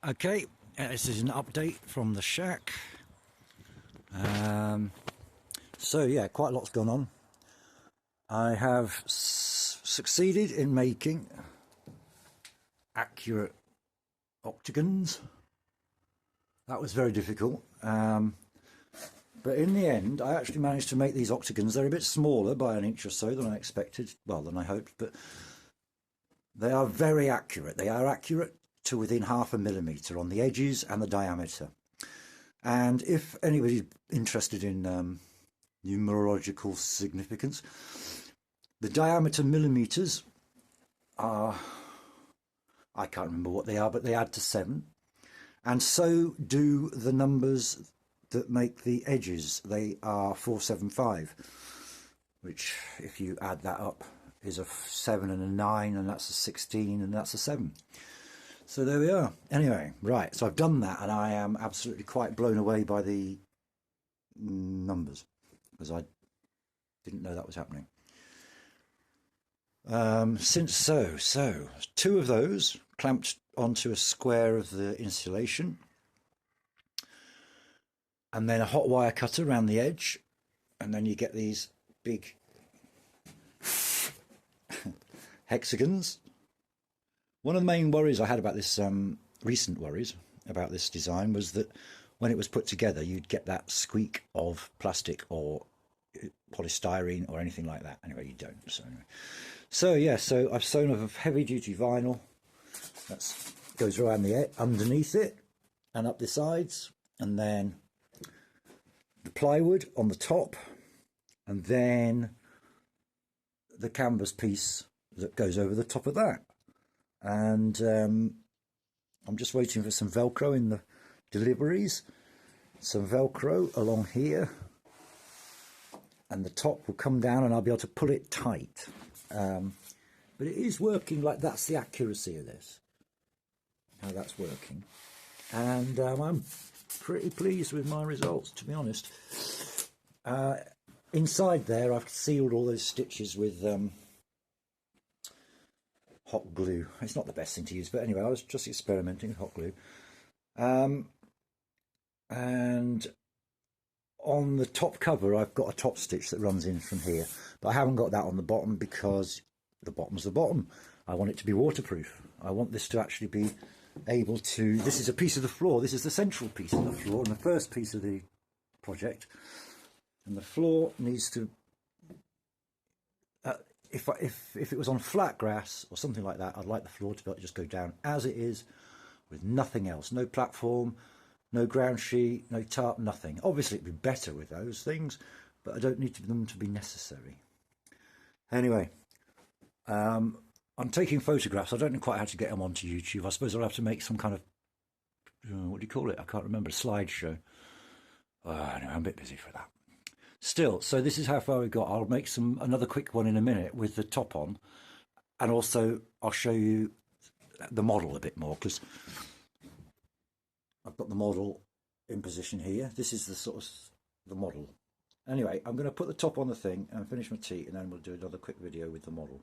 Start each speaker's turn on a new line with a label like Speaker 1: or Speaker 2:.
Speaker 1: Okay, this is an update from the shack. So yeah, quite a lot's gone on. I have succeeded in making accurate octagons. That was very difficult, but in the end I actually managed to make these octagons. They're a bit smaller by an inch or so than I expected, well, than I hoped, but they are very accurate. They are accurate to within 0.5 millimetre on the edges and the diameter. And if anybody's interested in numerological significance, the diameter millimetres are, I can't remember what they are, but they add to 7. And so do the numbers that make the edges. They are 475, which if you add that up is a 7 and a 9, and that's a 16, and that's a 7. So there we are. Anyway, right, so I've done that, and I am absolutely quite blown away by the numbers, because I didn't know that was happening. So 2 of those clamped onto a square of the insulation, and then a hot wire cutter around the edge, and then you get these big hexagons. One of the main worries I had about this, recent worries about this design, was that when it was put together you'd get that squeak of plastic or polystyrene or anything like that. Anyway, you don't. So yeah, so I've sewn a heavy duty vinyl that goes around the underneath it and up the sides, and then the plywood on the top, and then the canvas piece that goes over the top of that. And I'm just waiting for some Velcro in the deliveries, some Velcro along here, and the top will come down and I'll be able to pull it tight. But it is working. Like, that's the accuracy of this, how that's working, and I'm pretty pleased with my results, to be honest. Inside there I've sealed all those stitches with hot glue. It's not the best thing to use, but anyway, I was just experimenting with hot glue. And on the top cover I've got a top stitch that runs in from here, but I haven't got that on the bottom because the bottom's the bottom. I want it to be waterproof. I want this to actually be able to, this is a piece of the floor, this is the central piece of the floor and the first piece of the project, and the floor needs to, if it was on flat grass or something like that, I'd like the floor to be able to just go down as it is, with nothing else. No platform, no ground sheet, no tarp, nothing. Obviously it'd be better with those things, but I don't need them to be necessary. Anyway, I'm taking photographs. I don't know quite how to get them onto YouTube. I suppose I'll have to make some kind of, what do you call it? I can't remember, a slideshow. Anyway, I'm a bit busy for that. Still, so this is how far we got. I'll make another quick one in a minute with the top on, and also I'll show you the model a bit more, because I've got the model in position here. This is the sort of the model. Anyway, I'm going to put the top on the thing and finish my tea, and then we'll do another quick video with the model.